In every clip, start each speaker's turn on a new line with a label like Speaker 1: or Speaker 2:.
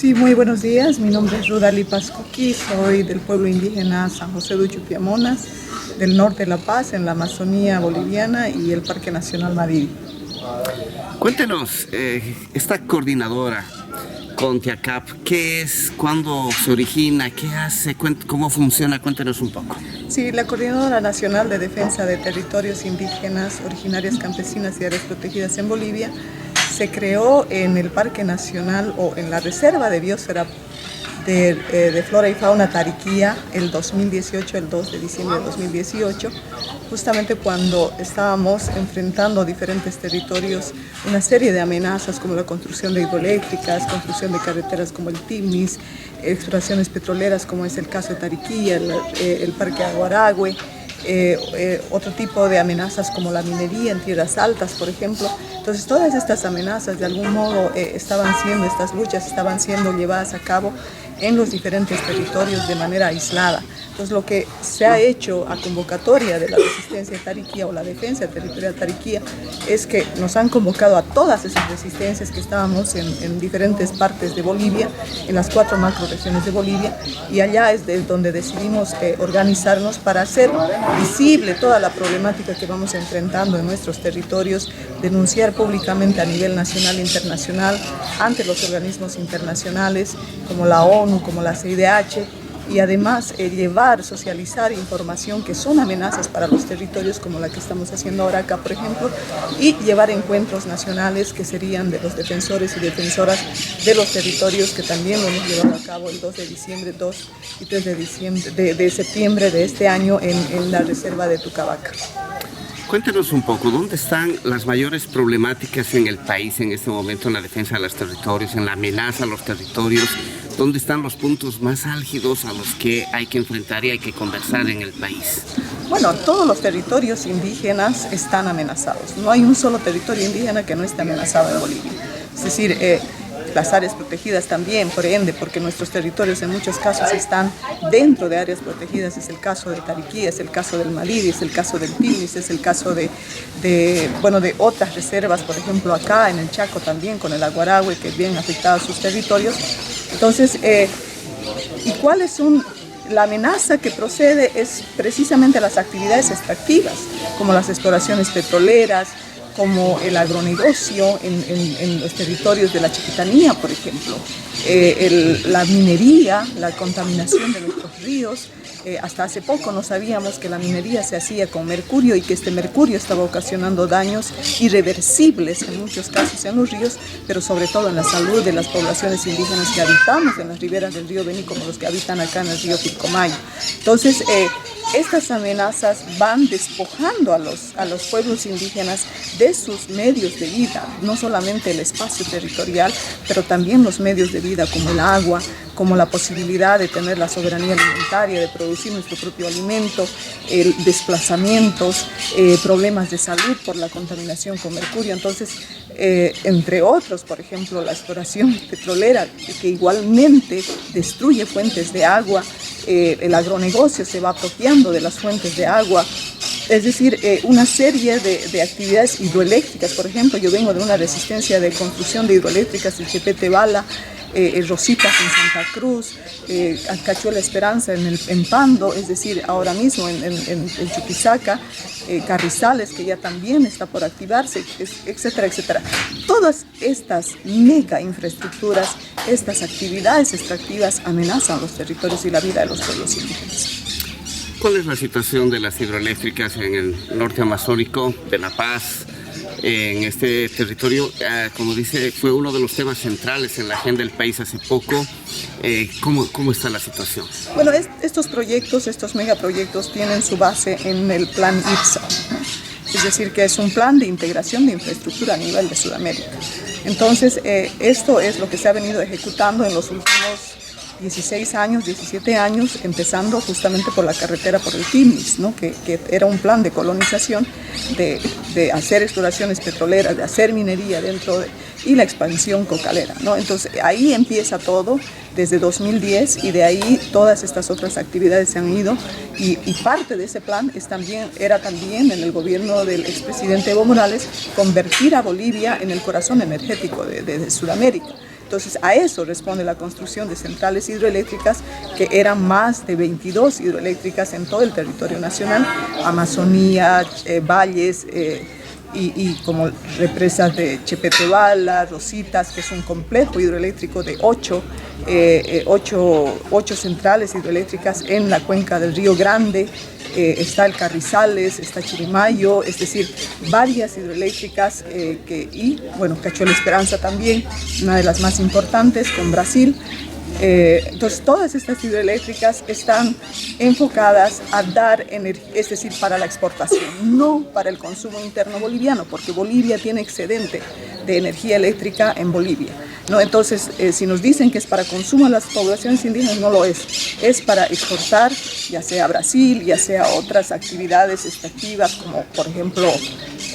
Speaker 1: Sí, muy buenos días. Mi nombre es Rudali Pascuqui, soy del pueblo indígena San José de Uchupiamonas, del norte de La Paz, en la Amazonía boliviana y el Parque Nacional Madidi.
Speaker 2: Cuéntenos, esta coordinadora con TIACAP, ¿qué es? ¿Cuándo se origina? ¿Qué hace? ¿Cómo funciona? Cuéntenos un poco.
Speaker 1: Sí, la Coordinadora Nacional de Defensa de Territorios Indígenas, Originarias Campesinas y Áreas Protegidas en Bolivia se creó en el Parque Nacional o en la Reserva de Biosfera de Flora y Fauna Tariquía el 2018, el 2 de diciembre de 2018, justamente cuando estábamos enfrentando diferentes territorios una serie de amenazas como la construcción de hidroeléctricas, construcción de carreteras como el Timnis, exploraciones petroleras como es el caso de Tariquía, el Parque Aguaragüe, otro tipo de amenazas como la minería en tierras altas, por ejemplo. Entonces todas estas amenazas de algún modo estas luchas estaban siendo llevadas a cabo en los diferentes territorios de manera aislada. Entonces lo que se ha hecho a convocatoria de la resistencia tariquía o la defensa territorial tariquía es que nos han convocado a todas esas resistencias que estábamos en diferentes partes de Bolivia, en las 4 macroregiones de Bolivia, y allá es donde decidimos organizarnos para hacer visible toda la problemática que vamos enfrentando en nuestros territorios, denunciar públicamente a nivel nacional e internacional ante los organismos internacionales como la ONU, como la CIDH, y además socializar información que son amenazas para los territorios como la que estamos haciendo ahora acá, por ejemplo, y llevar encuentros nacionales que serían de los defensores y defensoras de los territorios, que también lo hemos llevado a cabo el 2 de diciembre, 2 y 3 de septiembre de este año en la reserva de Tucabaca.
Speaker 2: Cuéntenos un poco, ¿dónde están las mayores problemáticas en el país en este momento en la defensa de los territorios, en la amenaza a los territorios? ¿Dónde están los puntos más álgidos a los que hay que enfrentar y hay que conversar en el país?
Speaker 1: Bueno, todos los territorios indígenas están amenazados. No hay un solo territorio indígena que no esté amenazado en Bolivia. Es decir, las áreas protegidas también, por ende, porque nuestros territorios en muchos casos están dentro de áreas protegidas. Es el caso de Tariquía, es el caso del Madidi, es el caso del Timnis, es el caso de otras reservas, por ejemplo acá en el Chaco también con el Aguaragüe, que bien afectados sus territorios. Entonces, ¿y cuáles son? La amenaza que procede es precisamente las actividades extractivas, como las exploraciones petroleras, como el agronegocio en los territorios de la Chiquitanía, por ejemplo, la minería, la contaminación de nuestros ríos. Hasta hace poco no sabíamos que la minería se hacía con mercurio y que este mercurio estaba ocasionando daños irreversibles en muchos casos en los ríos, pero sobre todo en la salud de las poblaciones indígenas que habitamos en las riberas del río Beni, como los que habitan acá en el río Pilcomayo. Entonces, estas amenazas van despojando a los pueblos indígenas de sus medios de vida, no solamente el espacio territorial, pero también los medios de vida como el agua, como la posibilidad de tener la soberanía alimentaria, de producir nuestro propio alimento, desplazamientos, problemas de salud por la contaminación con mercurio. Entonces, entre otros, por ejemplo, la exploración petrolera, que igualmente destruye fuentes de agua, el agronegocio se va apropiando de las fuentes de agua. Es decir, una serie de actividades hidroeléctricas. Por ejemplo, yo vengo de una resistencia de construcción de hidroeléctricas en Chepete Bala, Rositas en Santa Cruz, Cachuela Esperanza en Pando, es decir, ahora mismo en Chuquisaca, Carrizales, que ya también está por activarse, etcétera, etcétera. Todas estas mega infraestructuras, estas actividades extractivas amenazan los territorios y la vida de los pueblos indígenas.
Speaker 2: ¿Cuál es la situación de las hidroeléctricas en el norte amazónico de La Paz? En este territorio, como dice, fue uno de los temas centrales en la agenda del país hace poco. ¿Cómo está la situación?
Speaker 1: Bueno, estos proyectos, estos megaproyectos tienen su base en el plan IPSA, es decir, que es un plan de integración de infraestructura a nivel de Sudamérica. Entonces, esto es lo que se ha venido ejecutando en los últimos 16 años, 17 años, empezando justamente por la carretera por el Timnis, ¿no? que era un plan de colonización, de hacer exploraciones petroleras, de hacer minería y la expansión cocalera, ¿no? Entonces ahí empieza todo desde 2010 y de ahí todas estas otras actividades se han ido y parte de ese plan era también en el gobierno del expresidente Evo Morales convertir a Bolivia en el corazón energético de Sudamérica. Entonces a eso responde la construcción de centrales hidroeléctricas, que eran más de 22 hidroeléctricas en todo el territorio nacional, Amazonía, valles, y como represas de Chepete-Bala, Rositas, que es un complejo hidroeléctrico de 8 centrales hidroeléctricas en la cuenca del Río Grande. Está el Carrizales, está Chirimayo, es decir, varias hidroeléctricas y bueno, Cachuela Esperanza también, una de las más importantes con Brasil. Entonces todas estas hidroeléctricas están enfocadas a dar energía, es decir, para la exportación, no para el consumo interno boliviano, porque Bolivia tiene excedente de energía eléctrica en Bolivia, ¿no? Entonces, si nos dicen que es para consumo de las poblaciones indígenas, no lo es para exportar, ya sea a Brasil, ya sea a otras actividades extractivas, como por ejemplo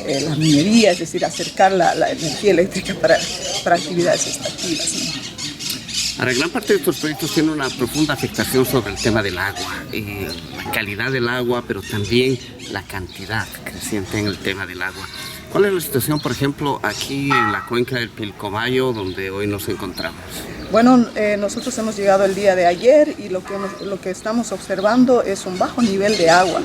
Speaker 1: la minería, es decir, acercar la energía eléctrica para actividades extractivas, ¿no?
Speaker 2: Ahora, gran parte de estos proyectos tienen una profunda afectación sobre el tema del agua, la calidad del agua, pero también la cantidad creciente en el tema del agua. ¿Cuál es la situación, por ejemplo, aquí en la cuenca del Pilcomayo, donde hoy nos encontramos?
Speaker 1: Bueno, nosotros hemos llegado el día de ayer y lo que estamos observando es un bajo nivel de agua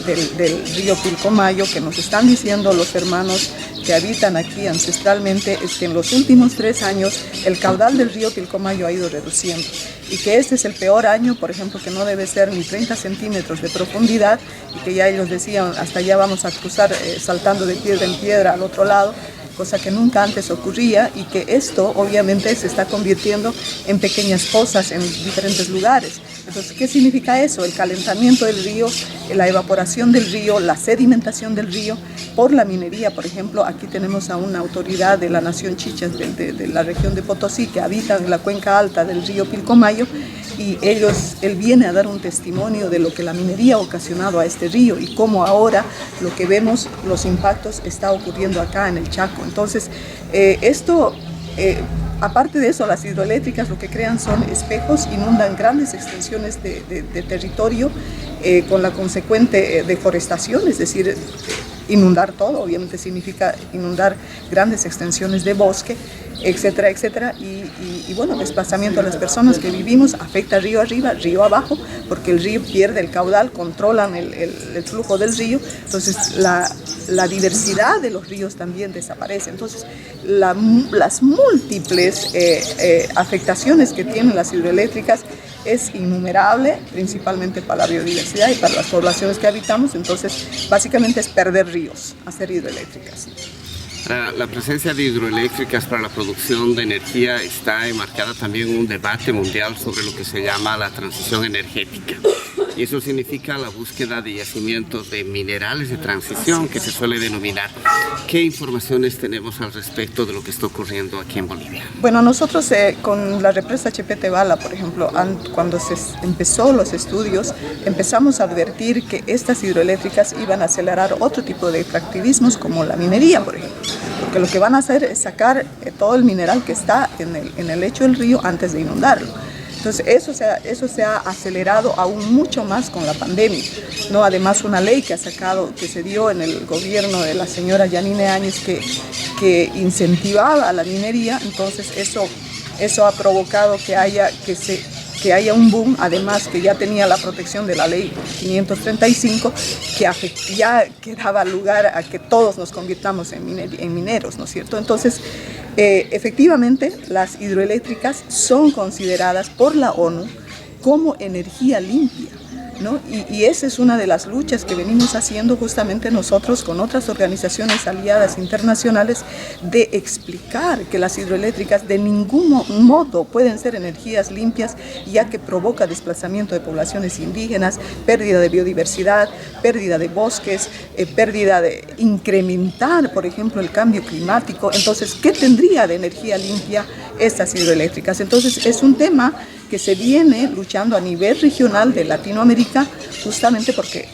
Speaker 1: del río Pilcomayo, que nos están diciendo los hermanos que habitan aquí ancestralmente, es que en los últimos 3 años el caudal del río Pilcomayo ha ido reduciendo y que este es el peor año, por ejemplo, que no debe ser ni 30 centímetros de profundidad y que ya ellos decían hasta allá vamos a cruzar saltando de piedra en piedra al otro lado, cosa que nunca antes ocurría, y que esto obviamente se está convirtiendo en pequeñas pozas en diferentes lugares. Entonces, ¿qué significa eso? El calentamiento del río, la evaporación del río, la sedimentación del río por la minería. Por ejemplo, aquí tenemos a una autoridad de la nación Chichas de la región de Potosí que habita en la cuenca alta del río Pilcomayo, y él viene a dar un testimonio de lo que la minería ha ocasionado a este río y cómo ahora lo que vemos, los impactos, está ocurriendo acá en el Chaco. Entonces, aparte de eso, las hidroeléctricas lo que crean son espejos, inundan grandes extensiones de territorio con la consecuente deforestación, es decir, inundar todo, obviamente significa inundar grandes extensiones de bosque, etcétera, etcétera, y bueno, desplazamiento de las personas que vivimos, afecta río arriba, río abajo, porque el río pierde el caudal, controlan el flujo del río, entonces la diversidad de los ríos también desaparece. Entonces las múltiples afectaciones que tienen las hidroeléctricas es innumerable, principalmente para la biodiversidad y para las poblaciones que habitamos. Entonces básicamente es perder ríos, hacer hidroeléctricas.
Speaker 2: La presencia de hidroeléctricas para la producción de energía está enmarcada también en un debate mundial sobre lo que se llama la transición energética. Y eso significa la búsqueda de yacimientos de minerales de transición, que se suele denominar. ¿Qué informaciones tenemos al respecto de lo que está ocurriendo aquí en Bolivia?
Speaker 1: Bueno, nosotros con la represa Chepete-Bala, por ejemplo, cuando se empezó los estudios, empezamos a advertir que estas hidroeléctricas iban a acelerar otro tipo de extractivismos, como la minería, por ejemplo. Porque lo que van a hacer es sacar todo el mineral que está en el lecho del río antes de inundarlo. Entonces eso se ha acelerado aún mucho más con la pandemia, ¿no? Además, una ley que se dio en el gobierno de la señora Yanine Áñez que incentivaba a la minería. Entonces eso ha provocado que haya un boom, además que ya tenía la protección de la ley 535, que daba lugar a que todos nos convirtamos en mineros, ¿no es cierto? Entonces, efectivamente, las hidroeléctricas son consideradas por la ONU como energía limpia, ¿no? Y esa es una de las luchas que venimos haciendo justamente nosotros con otras organizaciones aliadas internacionales, de explicar que las hidroeléctricas de ningún modo pueden ser energías limpias, ya que provoca desplazamiento de poblaciones indígenas, pérdida de biodiversidad, pérdida de bosques, pérdida de incrementar, por ejemplo, el cambio climático. Entonces, ¿qué tendría de energía limpia estas hidroeléctricas? Entonces, es un tema que se viene luchando a nivel regional de Latinoamérica, justamente porque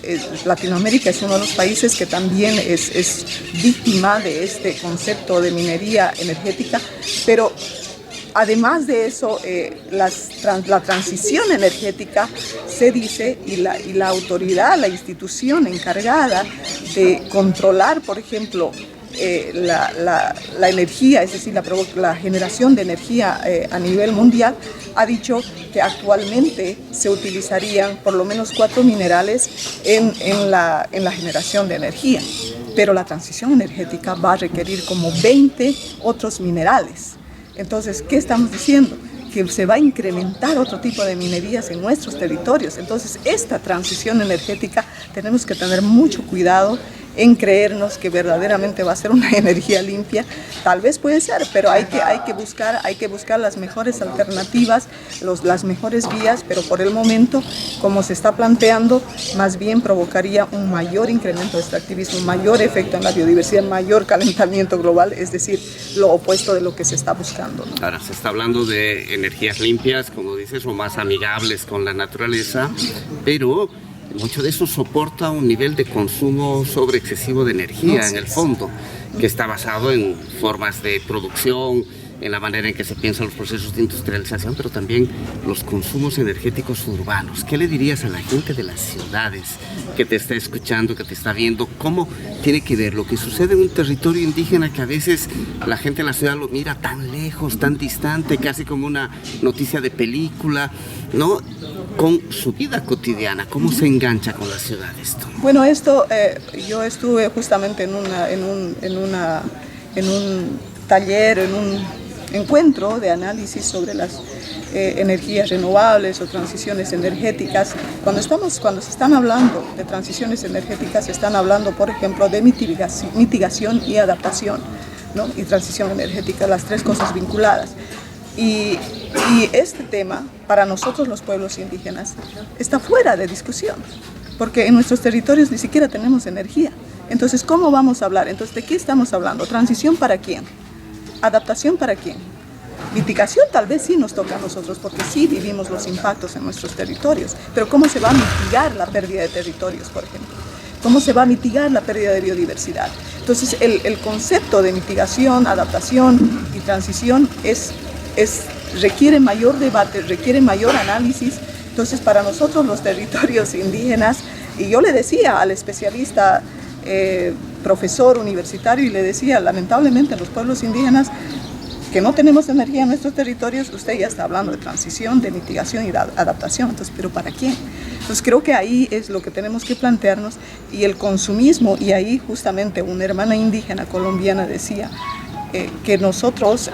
Speaker 1: Latinoamérica es uno de los países que también es víctima de este concepto de minería energética, pero además de eso, la transición energética, se dice, y la autoridad, la institución encargada de controlar, por ejemplo, la energía, es decir, la generación de energía a nivel mundial, ha dicho que actualmente se utilizarían por lo menos 4 minerales en la generación de energía, pero la transición energética va a requerir como 20 otros minerales. Entonces, ¿qué estamos diciendo? Que se va a incrementar otro tipo de minerías en nuestros territorios. Entonces, esta transición energética tenemos que tener mucho cuidado en creernos que verdaderamente va a ser una energía limpia. Tal vez puede ser, pero hay que buscar las mejores alternativas, las mejores vías, pero por el momento, como se está planteando, más bien provocaría un mayor incremento de extractivismo, un mayor efecto en la biodiversidad, mayor calentamiento global, es decir, lo opuesto de lo que se está buscando, ¿no?
Speaker 2: Ahora se está hablando de energías limpias, como dices, o más amigables con la naturaleza, pero mucho de eso soporta un nivel de consumo sobre excesivo de energía en el fondo, que está basado en formas de producción, en la manera en que se piensan los procesos de industrialización, pero también los consumos energéticos urbanos. ¿Qué le dirías a la gente de las ciudades que te está escuchando, que te está viendo? ¿Cómo tiene que ver lo que sucede en un territorio indígena que a veces la gente en la ciudad lo mira tan lejos, tan distante, casi como una noticia de película, ¿no?, con su vida cotidiana? ¿Cómo se engancha con la ciudad esto?
Speaker 1: Bueno, yo estuve justamente en un taller, en un encuentro de análisis sobre las energías renovables o transiciones energéticas. Cuando se están hablando de transiciones energéticas, se están hablando, por ejemplo, de mitigación y adaptación, ¿no?, y transición energética, las 3 cosas vinculadas. Y este tema, para nosotros los pueblos indígenas, está fuera de discusión, porque en nuestros territorios ni siquiera tenemos energía. Entonces, ¿cómo vamos a hablar? Entonces, ¿de qué estamos hablando? ¿Transición para quién? ¿Adaptación para quién? Mitigación tal vez sí nos toca a nosotros, porque sí vivimos los impactos en nuestros territorios, pero ¿cómo se va a mitigar la pérdida de territorios, por ejemplo? ¿Cómo se va a mitigar la pérdida de biodiversidad? Entonces, el concepto de mitigación, adaptación y transición requiere mayor debate, requiere mayor análisis. Entonces, para nosotros los territorios indígenas, y yo le decía al especialista, profesor universitario, y le decía, lamentablemente los pueblos indígenas que no tenemos energía en nuestros territorios, usted ya está hablando de transición, de mitigación y de adaptación. Entonces, ¿pero para quién? Entonces, creo que ahí es lo que tenemos que plantearnos, y el consumismo, y ahí justamente una hermana indígena colombiana decía, que nosotros,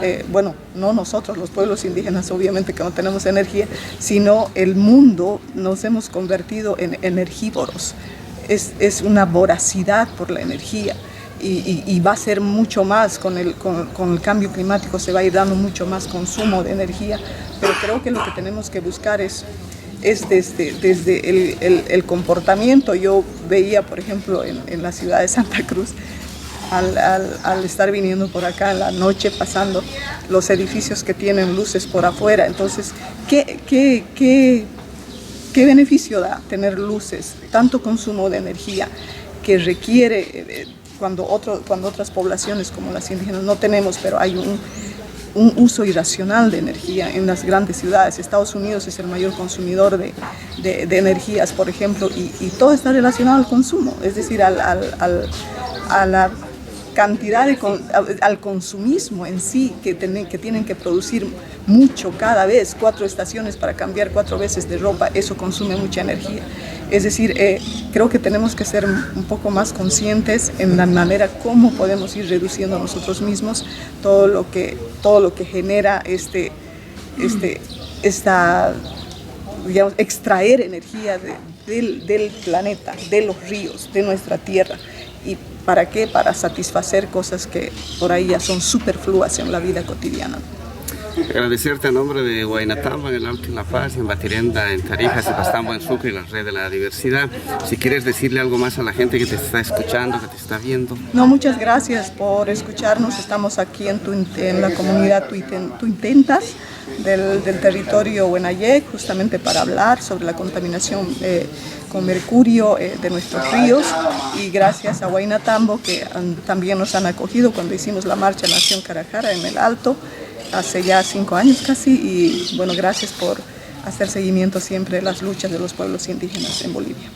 Speaker 1: no nosotros, los pueblos indígenas, obviamente que no tenemos energía, sino el mundo nos hemos convertido en energívoros. Es una voracidad por la energía, y va a ser mucho más con el cambio climático, se va a ir dando mucho más consumo de energía, pero creo que lo que tenemos que buscar es desde el comportamiento. Yo veía, por ejemplo, en la ciudad de Santa Cruz, al estar viniendo por acá en la noche, pasando los edificios que tienen luces por afuera. Entonces, ¿qué beneficio da tener luces? Tanto consumo de energía que requiere, cuando otras poblaciones como las indígenas no tenemos, pero hay un uso irracional de energía en las grandes ciudades. Estados Unidos es el mayor consumidor de energías, por ejemplo, y todo está relacionado al consumo, es decir, a la cantidad al consumismo en sí, que tienen que producir mucho cada vez, 4 estaciones para cambiar 4 veces de ropa. Eso consume mucha energía. Es decir, creo que tenemos que ser un poco más conscientes en la manera como podemos ir reduciendo nosotros mismos todo lo que genera digamos, extraer energía del planeta, de los ríos, de nuestra tierra. ¿Y para qué? Para satisfacer cosas que por ahí ya son superfluas en la vida cotidiana.
Speaker 2: Agradecerte a nombre de Huayna Tamba en el Alto y La Paz, en Batirenda, en Tarija, Zipastambo, en Sucre, y la Red de la Diversidad. Si quieres decirle algo más a la gente que te está escuchando, que te está viendo.
Speaker 1: No, muchas gracias por escucharnos. Estamos aquí en la comunidad Tuintentas del territorio Huenayec, justamente para hablar sobre la contaminación con mercurio de nuestros ríos, y gracias a Huayna Tambo, que también nos han acogido cuando hicimos la marcha Nación Carajara en el Alto, hace ya 5 años casi, y bueno, gracias por hacer seguimiento siempre de las luchas de los pueblos indígenas en Bolivia.